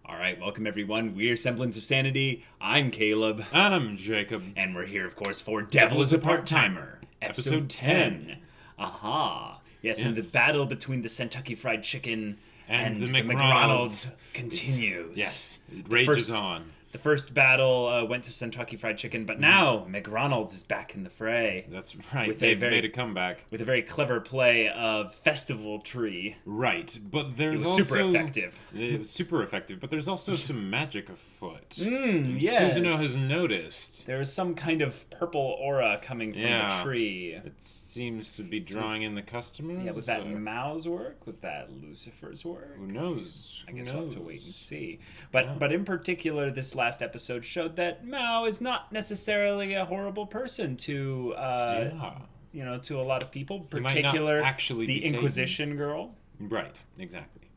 Alright, welcome everyone. We're Semblance of Sanity. I'm Caleb. I'm Jacob. And we're here, of course, for Devil is a Part-Timer. Episode 10. Aha. Yes, and the battle between the Kentucky Fried Chicken and the McDonald's continues. Yes, it rages on. The first battle went to Kentucky Fried Chicken, but now McDonald's is back in the fray. That's right. They've made a comeback. With a very clever play of Festival Tree. Right, but there's also... super effective. It was super effective, but there's also some magic afoot. Yes. Suzuno has noticed. There is some kind of purple aura coming from the tree. It seems to be drawing in the customers. Yeah, was that Mao's work? Was that Lucifer's work? Who knows? I guess we'll have to wait and see. But in particular, this last episode showed that Mao is not necessarily a horrible person to to a lot of people, particular the Inquisition girl. Right, exactly.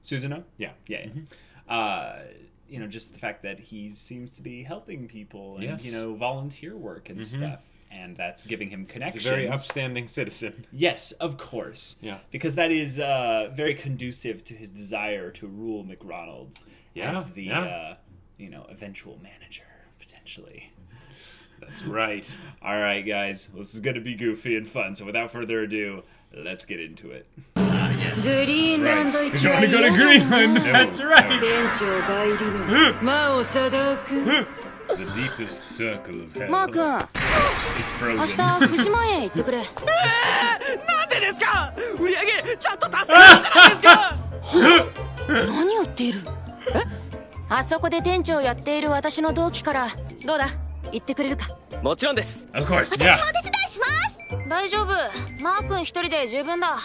Suzuno? Yeah. Just the fact that he seems to be helping people and volunteer work and stuff. And that's giving him connections. He's a very upstanding citizen. Yes, of course. Yeah. Because that is very conducive to his desire to rule McDonald's as the eventual manager, potentially. That's right. All right, guys. Well, this is going to be goofy and fun. So without further ado, let's get into it. Yes. Greenland. Right. You want to go to Greenland? That's right. The deepest circle of hell is frozen. なんでですか？売り上げちゃんと達成したじゃないですか。何を言っている？あそこで店長をやっている私の同期からどうだ？言ってくれるか？もちろんです。Of course. 私もお手伝いします。大丈夫。マー君一人で十分だ。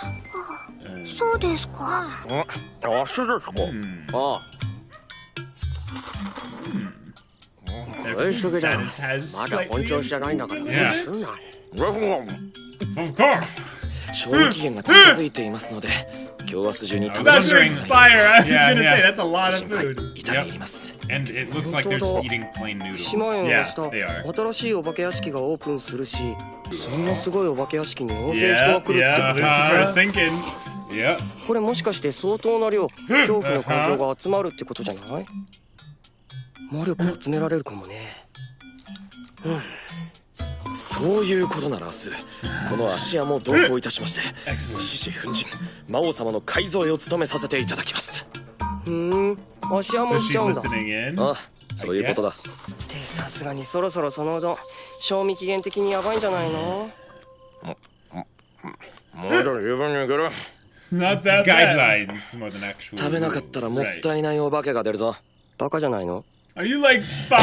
そうですか。足ですか？ああ。まだ本調子じゃないんだからね。すんな。Of course. 賞味期限が近づいていますので、今日明日中に I'm about to expire. I was gonna say that's a lot of food. And it looks like they're just eating plain noodles. Yeah, they are. 新しいお化け屋敷がオープンするし、そんなすごいお化け屋敷に大勢人が来るってことです。 I was thinking. Yeah. これもしかして相当な量、恐怖の感情が集まるってことじゃない？魔力を集められるかもね。そういうことなら明日、この芦屋も同行いたしまして、獅子奮陣、魔王様の改造を務めさせていただきます。芦屋も行っちゃうんだ。ああ、そういうことだ。ってさすがにそろそろそのうどん、賞味期限的にやばいんじゃないの？まだ十分にいける。Not that guidelines more than actual. 食べなかったらもったいないお化けが出るぞ。バカじゃないの？Are you like 5?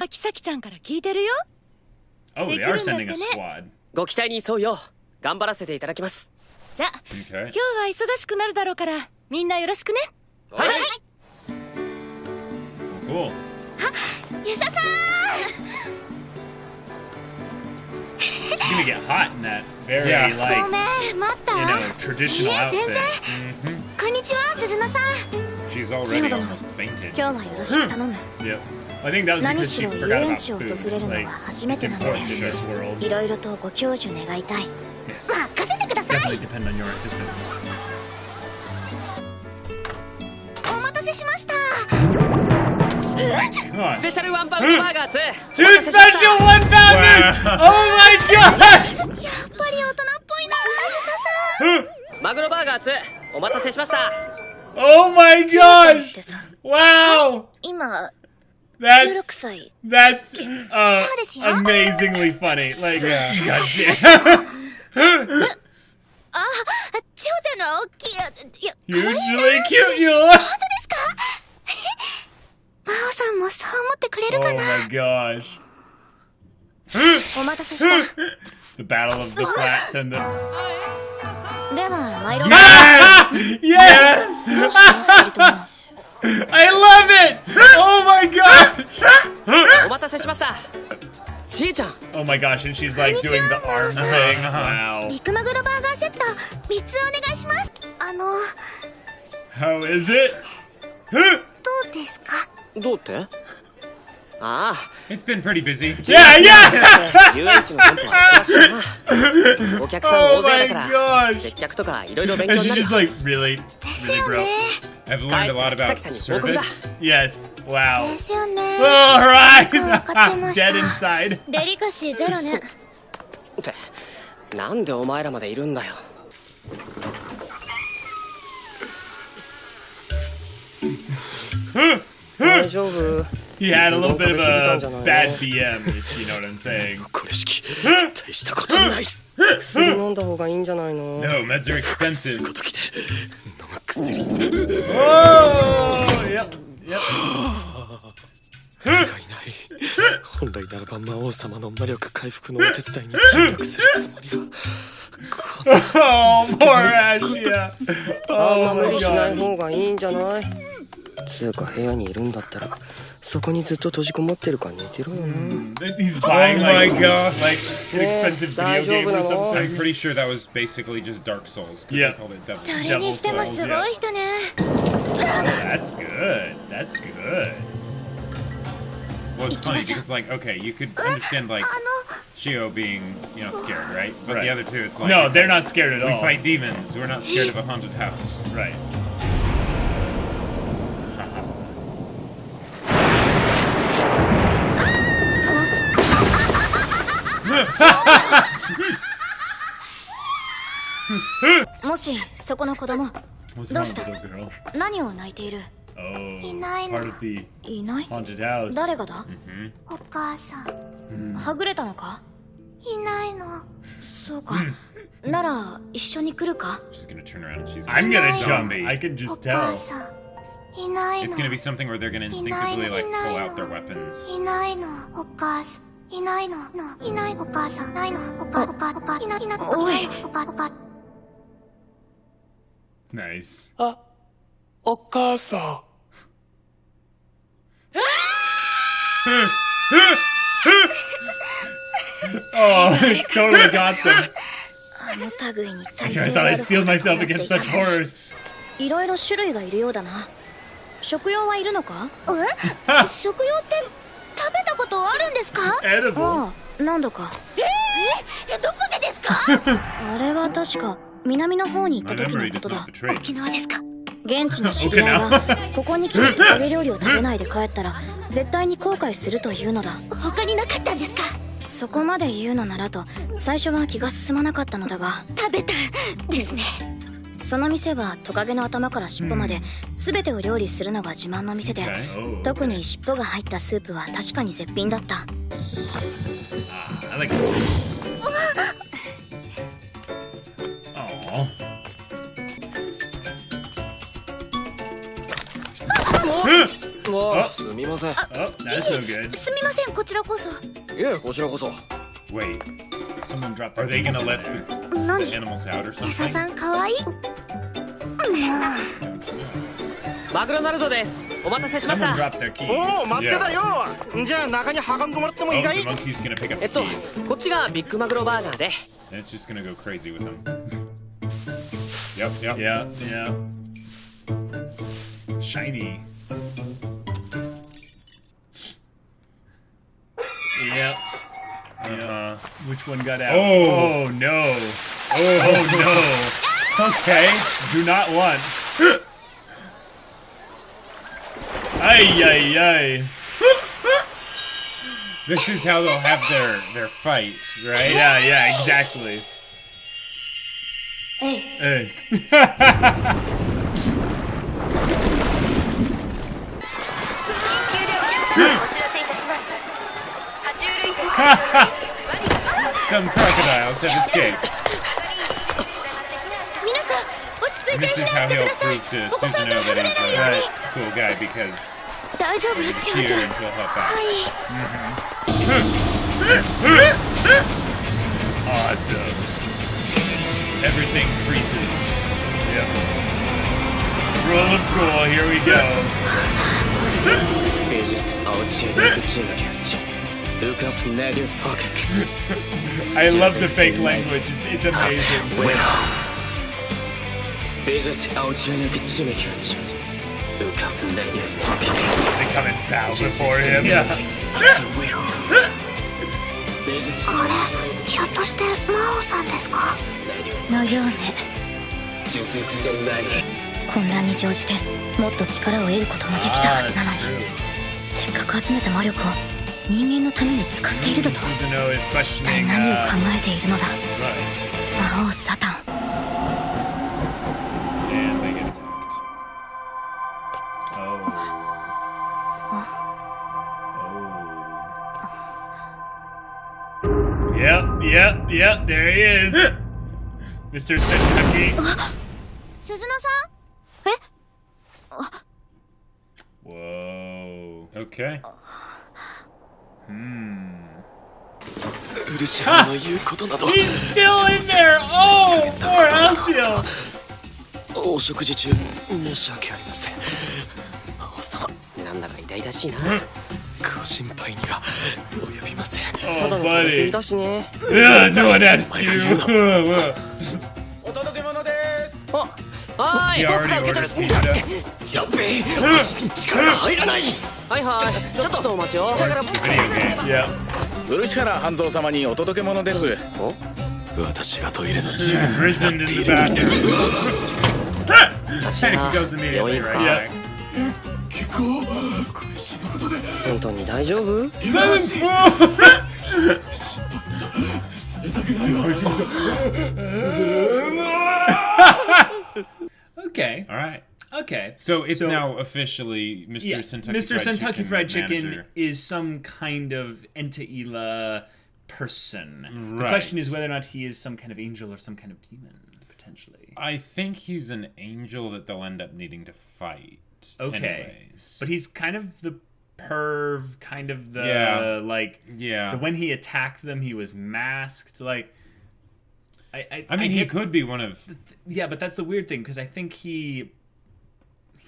キサキちゃんから聞いてるよ。 Oh, they are sending a squad. ご期待に沿うよう頑張らせていただきます。じゃあ、今日は忙しくなるだろうからみんなよろしくね。はい。Cool. あ、遊佐さん。She's gonna get hot in that very like ごめん、待った。traditional outfit. 全然。こんにちは、鈴乃さん。 She's already almost fainted. 今日はよろしく頼む。 Yep. I think that was 何 because し she ろ遊 forgot 園 about 地を food. 訪れるのは Like, 初めてなの important in で、 this world. いろいろとご教授願いたい。 Yes. 任せてください。 Definitely depend on your assistance. お待たせしました。Come on. スペシャルワンパウンドバーガー2。 Two special one-pounders! Oh my god! やっぱり大人っぽいな、遊佐さん。マグロバーガー2、お待たせしました。Oh my gosh! Wow! 今、16歳。 That's そうですよ。 amazingly funny. Like, god damn. あ、ちょうちゃんの大きい、いや、可愛いな。 Hugely cute, you! 本当ですか？真央さんもそう思ってくれる Oh かな。 my gosh. お待たせした。 The battle of the flats and the... では参ろう。 Yes! I love it! Oh my god! お待たせしました。ちーちゃん。 Oh my gosh, and she's like doing the arm thing. Wow. ビッグマグロバーガーセット3つお願いします。How is it? どうですか？どうって？ああ It's been pretty busy. Yeah, yeah! 遊園地の店舗は忙しいな。お客さん Oh 大勢 my だから gosh! 接客とかいろいろ勉強 And に she's なる just like, really? Really, bro? I've learned a lot about service. Yes. Wow. ですよね。 Oh, her eyes! わかってました Dead inside. デリカシーゼロね。ってなんでお前らまでいるんだよ。大丈夫。 He had a little bit of a bad BM, if you know what I'm saying. これしき大したことない。薬飲んだ方がいいんじゃないの？ No, meds are expensive. ごときで飲む薬。 Oh! Yep. Yep. がいない。本来ならば魔王様の魔力回復のお手伝いに尽力するつもりが。Oh, poor Ashiya. あんま Oh 無 my 理しない god. 方がいいんじゃない？つうか部屋にいるんだったらそこにずっと閉じこもってるか寝てろよな。 He's buying my like, god. like an expensive video game or something. I'm pretty sure that was basically just Dark Souls. 'Cause Yeah. they called it Devil. それにしてもすごい人ね。 That's good. That's good. Well, it's funny because, like, okay, you could understand, like, Shio being, you know, scared, right? But Right. the other two, it's like... No, okay, they're not scared at We all. fight demons. We're not scared of a haunted house. Right. Haha. もしそこの子供 What's ど wrong うした little girl? 何を泣いている？ Oh, いないの。 part of the いない？ haunted house. 誰がだ？ Mm-hmm. お母さん。はぐれたのか？いないの。そうか。なら一緒に来るか？ She's gonna turn around and she's I'm gonna gonna be a jump. zombie. I can お just 母 tell. さん。いないの。 It's gonna be something where they're gonna instinctively, like, pull out their weapons. いないの。お母さん。いないの。いないお母さん。ないの。お母いないおい。お母 Nice. お母さん。 Oh, it totally got them. あの類に I 耐性 thought があ I'd る steel myself against such horrors. いろいろ種類がいるようだな。食用はいるのか？食用って食べたことあるんですか？ Edible. ああ、何度か。どこでですか？あれは確か南の方に行っ My た時 memory のこ does とだ not。betray me. 沖縄ですか？現地の知り合いがここに来てトカゲ料理を食べないで帰ったら絶対に後悔するというのだ。他になかったんですか？そこまで言うのならと最初は気が進まなかったのだが、食べたですね。その店はトカゲの頭から尻尾まで全てを料理するのが自慢の店で、 Okay. 特に尻尾が入ったスープは確かに絶品だった。 I like this. Aww. もうすみません。 Oh, that's so good. すみません、こちらこそ。いえこちらこそ。 Wait, Someone dropped their are they keys gonna in let there. the 何？ animals out or エサ something? さんかわいい。マクドナルドです。お待たせしまし Someone た。 dropped their keys. おお待ってたよ、じゃあ中に運んでもらってもいい Oh, かい？ the monkey's gonna pick up the keys. こっちがビッグマグロバーガーで。 And it's just gonna go crazy with them. Yep. Yeah, yeah. Shiny. Yep. Yeah. Which one got out? Oh. Oh no. Oh no. Okay. Do not want. Ay, ay, ay. This is how they'll have their fight, right? Yeah, yeah, exactly. えい。 Hey. お知らせいたします。爬虫類です。 Some crocodiles have escaped. 皆さん、落ち着い And て this 避 is 難 how してく he'll ださい。 prove to お子さん Suzuno がは that ぐれ he's ないよう a に。 cool guy because 大丈夫、 he's ち here ゃん。 and he'll help は out. い。 Awesome. Everything freezes. Yep. Roll of cool, here we go. ビジット青チームクチームキャッチ。ルカップネディフォーケックス。 I love the fake language, it's amazing. ビジット青チームクチームキャッチ。They come and bow before him. Yeah. あれひょっとして魔王さんですかのようね。混乱に乗じてもっと力を得ることもできたはずなのに、せっかく集めた魔力を人間のために使っているだと。一体何を考えているのだ、魔王サタン。Yep, there he is. Mr. Sentucky. 鈴乃さんWhoa. Okay. ウルシアの言うことなど He's still in there. Oh, poor Ashiya. お食事中申し訳ありません。魔王様なんだか痛々しいな。ご心配には及びません。た Oh, だの食べ過ぎ buddy. だしね。 Yeah, no one asked you. お届け物です。は He い、 already ordered pizza. やっべえ、足に力が入らない。はいはい、ちょっとお待ちを。 Video game. Yeah. 漆原半蔵様にお届け物です。私がトイレの中 Imprisoned in the bathroom. And he goes immediately right back. 結構小石のことで本当に大丈夫？ Silence, bro. Okay. All right. Okay. So it's now officially Mr. Yeah, Sentucky Mr. Sentucky Fried Chicken manager. is some kind of Entaila person. The Right. question is whether or not he is some kind of angel or some kind of demon, potentially. I think he's an angel that they'll end up needing to fight. Okay. Anyways. But he's kind of the perv, kind of the, Yeah. when he attacked them, he was masked, like... I mean, he could be one of... Yeah, but that's the weird thing, because I think he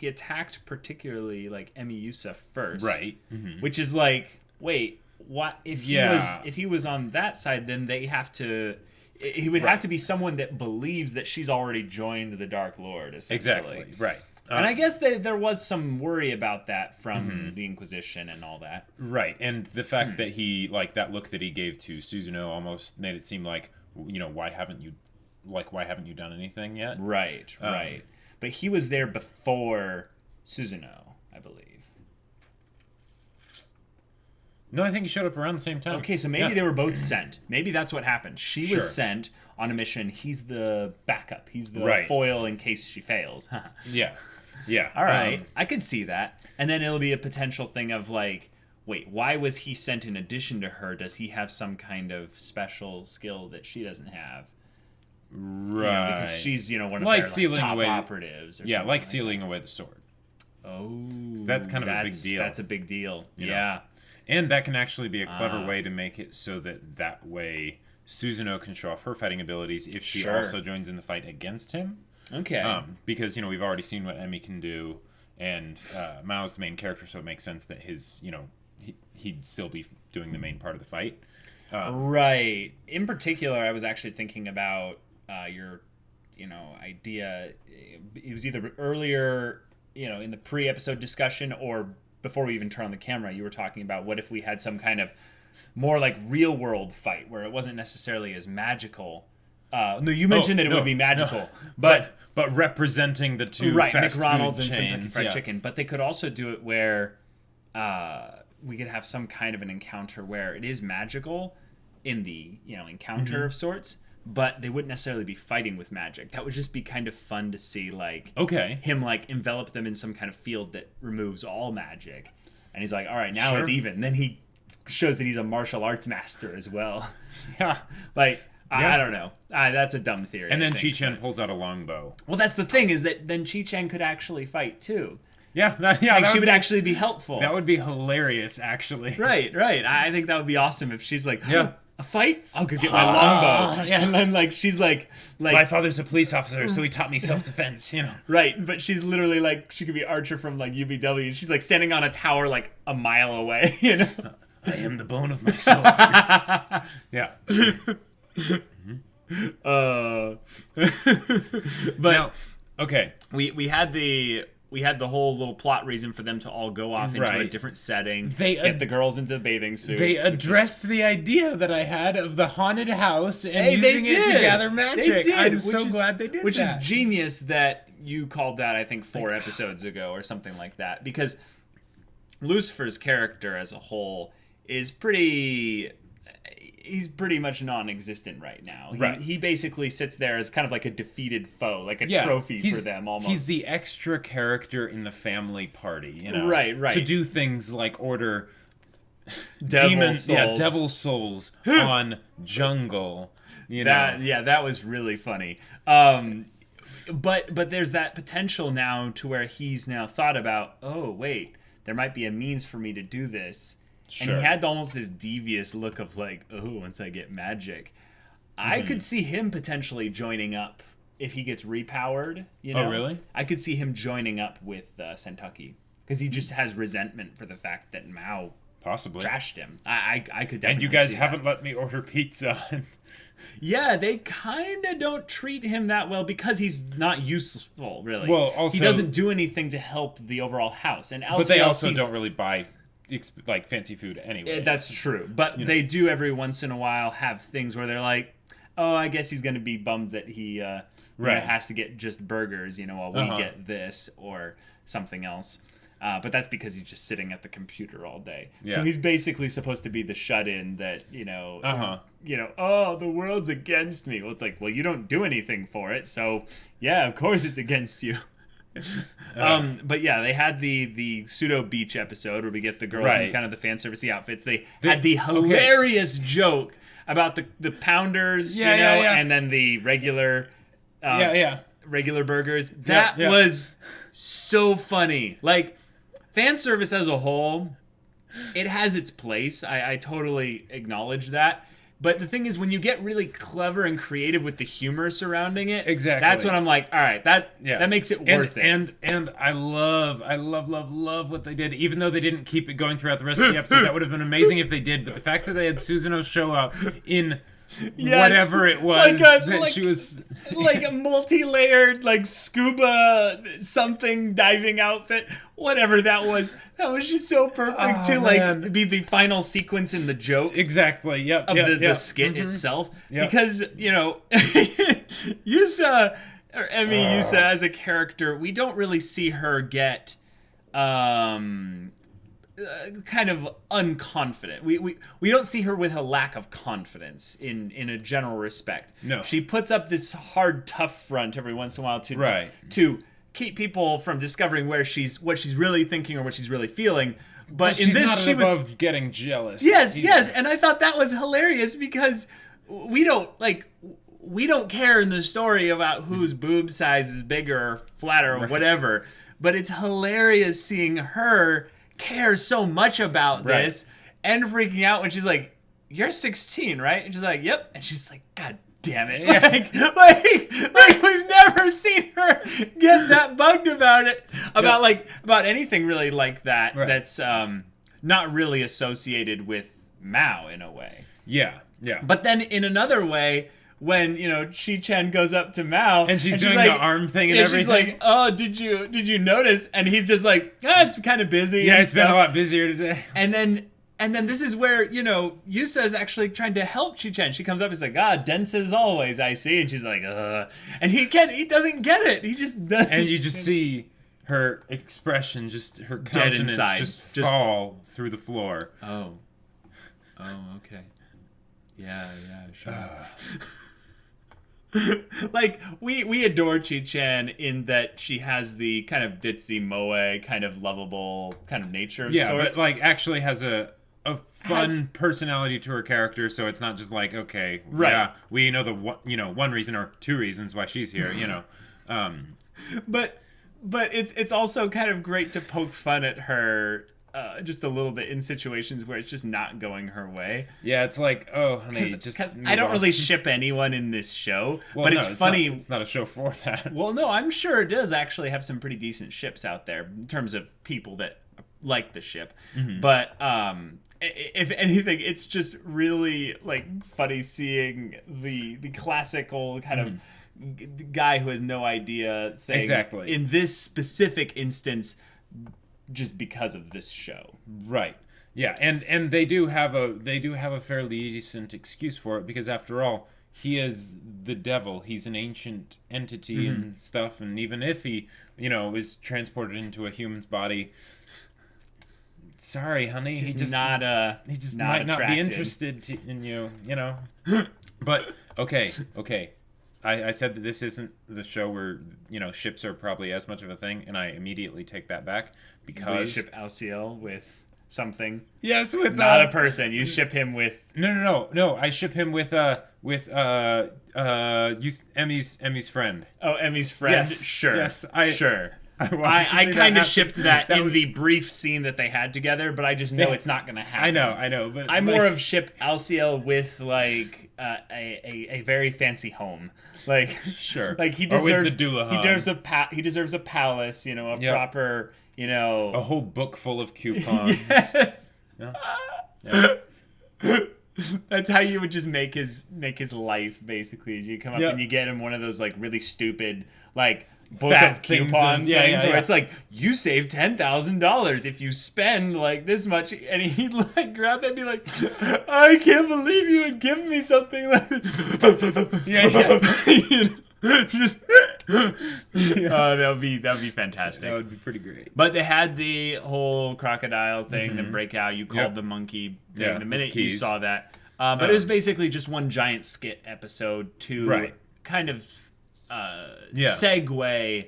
attacked particularly, like, Emi Yusa first. Right. Mm-hmm. Which is like, wait, what if he was on that side, then they have to... He would have to be someone that believes that she's already joined the Dark Lord, essentially. Exactly, right. And I guess there was some worry about that from the Inquisition and all that. Right, and the fact that he, like, that look that he gave to Suzuno almost made it seem like, you know, why haven't you done anything yet? Right, right. But he was there before Suzuno, I believe. No, I think he showed up around the same time. Okay, so maybe they were both sent. Maybe that's what happened. She was sent on a mission. He's the backup. He's the foil in case she fails. Yeah. Yeah. All right. I could see that. And then it'll be a potential thing of like, wait, why was he sent in addition to her? Does he have some kind of special skill that she doesn't have? Right. You know, because she's, you know, one of like their sealing top away, operatives. Or something like sealing away the sword. Oh. So that's kind of a big deal. That's a big deal. You know? Yeah. And that can actually be a clever way to make it so that way Suzuno can show off her fighting abilities if she also joins in the fight against him. Okay. Because, you know, we've already seen what Emi can do, and Mao's the main character, so it makes sense that his, you know, he'd still be doing the main part of the fight. Right. In particular, I was actually thinking about your, you know, idea. It was either earlier, you know, in the pre-episode discussion or before we even turn on the camera, you were talking about what if we had some kind of more like real world fight where it wasn't necessarily as magical. No, you mentioned that it would be magical, but representing the two fast McDonald's food and chains, Kentucky Fried Chicken. But they could also do it where we could have some kind of an encounter where it is magical in the, you know, encounter of sorts, but they wouldn't necessarily be fighting with magic. That would just be kind of fun to see, like, him like envelop them in some kind of field that removes all magic, and he's like, all right, now it's even. Then he shows that he's a martial arts master as well. Like, I don't know. That's a dumb theory. And then Chi-Chen pulls out a longbow. Well, that's the thing, is that then Chi-Chen could actually fight too. Yeah, she would actually be helpful. That would be hilarious, actually. Right. I think that would be awesome if she's like, a fight? I'll go get my longbow. And then like she's like my father's a police officer, so he taught me self-defense, you know. Right, but she's literally like, she could be Archer from like UBW, and she's like standing on a tower like a mile away, you know. I am the bone of my sword. Yeah. But now, okay, we had the we had the whole little plot reason for them to all go off into a different setting. They get the girls into bathing suits. They addressed the idea that I had of the haunted house and using it to gather magic. They did. I'm so glad they did which that. Which is genius that you called that, I think, 4 episodes ago or something like that. Because Lucifer's character as a whole is he's pretty much non-existent right now. He basically sits there as kind of like a defeated foe, like a trophy for them almost. He's the extra character in the family party, you know. Right. To do things like order devil souls on jungle, you know. That was really funny. But there's that potential now to where he's now thought about, oh, wait, there might be a means for me to do this. Sure. And he had almost this devious look of like, oh, once I get magic. I could see him potentially joining up if he gets repowered. You know? Oh, really? I could see him joining up with Sentucky. Because he just has resentment for the fact that Mao possibly trashed him. I could definitely And you guys see haven't that. let me order pizza. Yeah, they kind of don't treat him that well because he's not useful, really. Well, also... he doesn't do anything to help the overall house. And but they also don't really buy... like fancy food anyway. That's true. But they do every once in a while have things where they're like, oh, I guess he's going to be bummed that he has to get just burgers, while we get this or something else. But that's because he's just sitting at the computer all day. Yeah. So he's basically supposed to be the shut-in that, oh, the world's against me. Well, it's like, well, you don't do anything for it. So, yeah, of course it's against you. But yeah, they had the pseudo beach episode where we get the girls in kind of the fan servicey outfits. They had the hilarious joke about the pounders, and then the regular regular burgers. That was so funny. Like, fan service as a whole, it has its place. I totally acknowledge that. But the thing is, when you get really clever and creative with the humor surrounding it, that's when I'm like, all right, that makes it worth it. And I love what they did. Even though they didn't keep it going throughout the rest of the episode, that would have been amazing if they did. But the fact that they had Suzuno show up in whatever it was she was like a multi-layered like scuba something diving outfit, whatever that was just so perfect to be the final sequence in the joke of the skit itself, because Yusa as a character, we don't really see her get kind of unconfident. We don't see her with a lack of confidence in a general respect. No. She puts up this hard, tough front every once in a while to keep people from discovering what she's really thinking or what she's really feeling. But in this, she was above getting jealous. Yes, and I thought that was hilarious because we don't care in the story about whose boob size is bigger or flatter or whatever. But it's hilarious seeing her care so much about this and freaking out when she's like, "You're 16, right?" And she's like, "Yep." And she's like, "God damn it!" Like we've never seen her get that bugged about it, about anything really like that. Right. That's not really associated with Mao in a way. Yeah. But then in another way, when Chi-Chen goes up to Mao and she's doing the arm thing and everything, she's like, "Oh, did you notice?" And he's just like, "It's kind of busy." Yeah, it's been a lot busier today. And then this is where Yusa is actually trying to help Chi-Chen. She comes up, he's like, dense as always, I see, and she's like, and he doesn't get it. He just doesn't. And you just see her expression, just her countenance, just fall through the floor. Oh, okay, yeah, sure. Like, we adore Chi-Chen in that she has the kind of ditzy moe, kind of lovable kind of nature of sorts. But like actually has a fun personality to her character, so it's not just like, okay, we know the one reason or two reasons why she's here, But it's also kind of great to poke fun at her just a little bit in situations where it's just not going her way. Yeah, it's like, oh, honey, just I don't really ship anyone in this show, but it's funny. It's not a show for that. Well, no, I'm sure it does actually have some pretty decent ships out there in terms of people that like the ship. Mm-hmm. But if anything, it's just really like funny seeing the classical kind of guy who has no idea thing. Exactly. In this specific instance, just because of this show. Right. Yeah, and they do have a fairly decent excuse for it, because after all, he is the devil. He's an ancient entity and stuff, and even if he, is transported into a human's body, sorry, honey, he just might not be interested in you, But okay. I said that this isn't the show where, ships are probably as much of a thing, and I immediately take that back, because you ship Alciel with something. Yes, with not a person. You ship him with No. I ship him with Emmy's friend. Oh, Emmy's friend. Yes, Sure. yes, sure. I kind of shipped that in the brief scene that they had together, but I just know it's not going to happen. I know, but I more of ship Alciel with like a very fancy home. Like sure, like he deserves the Doulahan. he deserves a palace, proper, a whole book full of coupons. Yes. Yeah. That's how you would just make his life, basically, is you come up and you get him one of those like really stupid like book Fat of coupon things where it's like, you save $10,000 if you spend like this much, and he'd like grab that and be like, I can't believe you would give me something like just that would be fantastic. That would be pretty great. But they had the whole crocodile thing, the breakout. You called the monkey thing the minute you saw that. But it was basically just one giant skit episode to kind of segue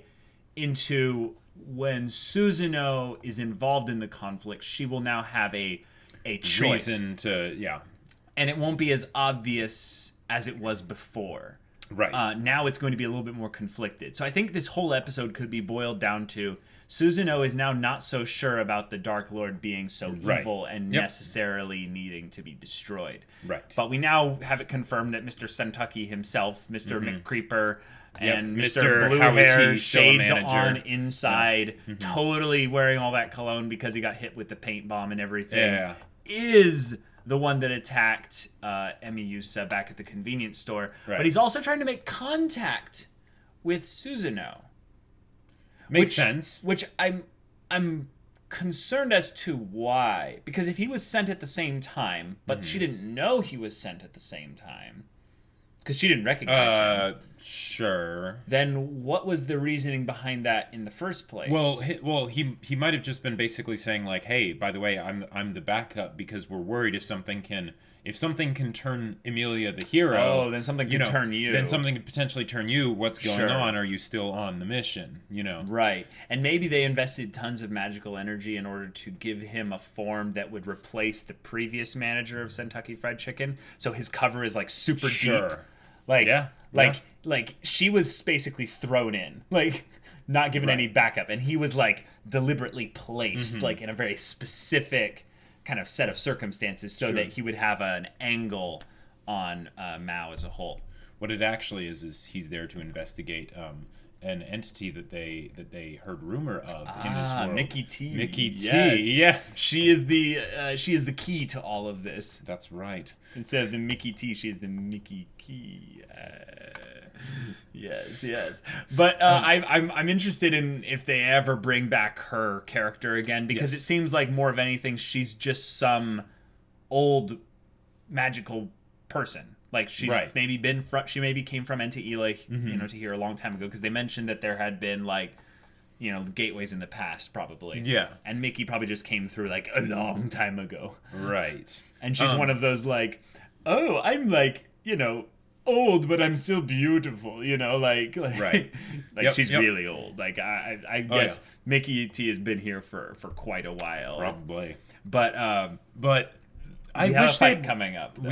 into when Suzuno is involved in the conflict. She will now have a choice. Reason to, and it won't be as obvious as it was before. Right. Now it's going to be a little bit more conflicted. So I think this whole episode could be boiled down to Suzuno is now not so sure about the Dark Lord being so evil and necessarily needing to be destroyed. Right. But we now have it confirmed that Mr. Sentucky himself, Mr. McCreeper, and Mr. Blue Hair, shades on inside, totally wearing all that cologne because he got hit with the paint bomb and everything, is the one that attacked Emi Yusa back at the convenience store. Right. But he's also trying to make contact with Suzuno. Makes sense. Which I'm concerned as to why. Because if he was sent at the same time, but she didn't know he was sent at the same time, because she didn't recognize him. Sure. Then what was the reasoning behind that in the first place? Well, he might have just been basically saying like, "Hey, by the way, I'm the backup because we're worried if something can turn Emilia the hero, then something can turn you. Then something could potentially turn you. What's going on? Are you still on the mission? Right. And maybe they invested tons of magical energy in order to give him a form that would replace the previous manager of Kentucky Fried Chicken. So his cover is like super deep. Like she was basically thrown in, like not given any backup, and he was like deliberately placed like in a very specific kind of set of circumstances so that he would have an angle on Mao as a whole. What it actually is he's there to investigate an entity that they heard rumor of in this world. Mickey T. Mickey T. Yes. She is the key to all of this. That's right. Instead of the Mickey T, she's the Mickey Key. Yes. But I'm interested in if they ever bring back her character again, because it seems like more of anything she's just some old magical person. Like she's maybe she maybe came from Enta Eloi, to here a long time ago, because they mentioned that there had been like, gateways in the past probably. Yeah. And Mickey probably just came through like a long time ago. Right. And she's one of those like, oh, I'm like, old, but I'm still beautiful, like right. like she's really old. Like I guess Mickey T has been here for quite a while. Probably. But I have wish a fight coming up, though.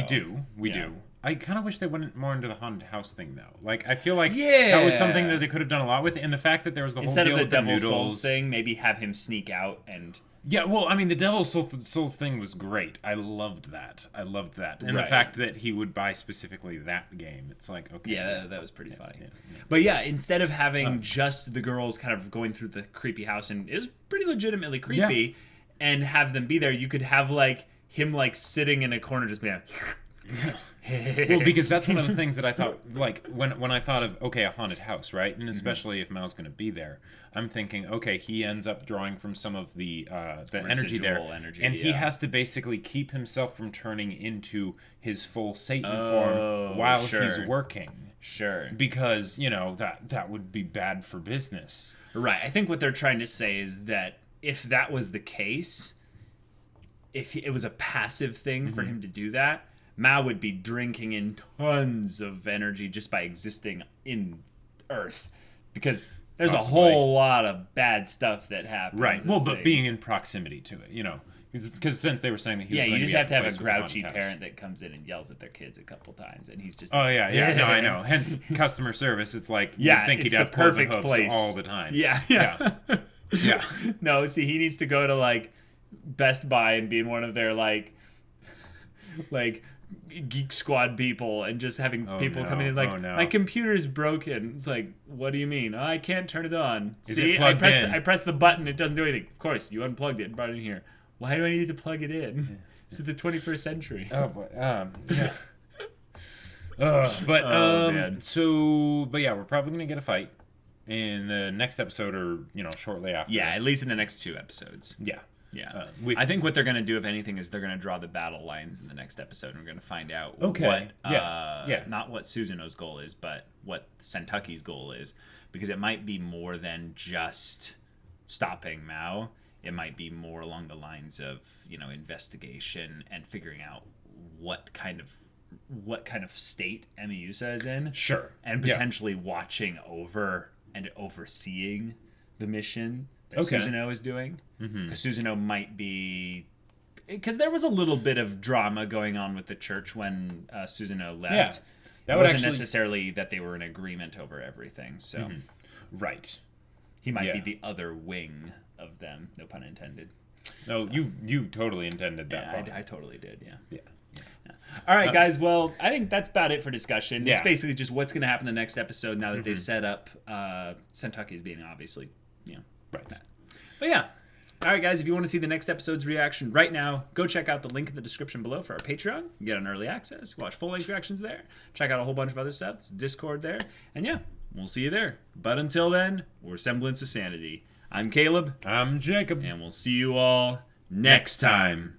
We do. I kind of wish they went more into the haunted house thing, though. Like, I feel like that was something that they could have done a lot with. And the fact that there was the Instead whole deal of the with Devil the noodles Souls thing, maybe have him sneak out and... Yeah, well, I mean, the Devil Souls thing was great. I loved that. And the fact that he would buy specifically that game, it's like, okay. Yeah, that was pretty funny. Yeah. But yeah, instead of having just the girls kind of going through the creepy house, and it was pretty legitimately creepy, and have them be there, you could have, like, him, like, sitting in a corner just being like... Well, because that's one of the things that I thought, like, when I thought of, okay, a haunted house, right? And especially if Mao's going to be there, I'm thinking, okay, he ends up drawing from some of the energy there. And he has to basically keep himself from turning into his full Satan form while he's working. Sure. Because, you know, that would be bad for business. Right. I think what they're trying to say is that if that was the case, if it was a passive thing for him to do that, Mao would be drinking in tons of energy just by existing in Earth. Because there's a whole lot of bad stuff that happens. Right. Well, but being in proximity to it, you know. Because since they were saying that he was going you to just be have to have a place with the grouchy haunted house. parent that comes in and yells at their kids a couple times, and he's just... Oh, yeah. No, I know. Hence, customer service. It's like, you'd think he'd have perfect place all the time. Yeah. No, see, he needs to go to, like, Best Buy and be in one of their, like Geek Squad people and just having people coming in like, my computer's broken. It's like, what do you mean? I can't turn it on. See, I pressed the button, it doesn't do anything. Of course, you unplugged it and brought it in here. Why do I need to plug it in? This is the 21st century. Oh, but yeah. But yeah, we're probably gonna get a fight in the next episode, or shortly after. Yeah, at least in the next 2 episodes. Yeah. I think what they're going to do, if anything, is they're going to draw the battle lines in the next episode, and we're going to find out not what Suzuno's goal is, but what Sentucky's goal is, because it might be more than just stopping Mao. It might be more along the lines of investigation and figuring out what kind of state Emiyusa is in. Sure. And potentially watching over and overseeing the mission that Suzuno is doing. Because Suzuno might be... Because there was a little bit of drama going on with the church when Suzuno left. Yeah. That wasn't necessarily that they were in agreement over everything. So, right. He might be the other wing of them. No pun intended. No, you totally intended that part. I totally did, yeah. All right, guys. Well, I think that's about it for discussion. It's basically just what's going to happen in the next episode now that they've set up Sentucky as being obviously, right. That. But yeah. All right, guys. If you want to see the next episode's reaction right now, go check out the link in the description below for our Patreon. You can get an early access. Watch full-length reactions there. Check out a whole bunch of other stuff. There's Discord there. And yeah, we'll see you there. But until then, we're Semblance of Sanity. I'm Caleb. I'm Jacob. And we'll see you all next time.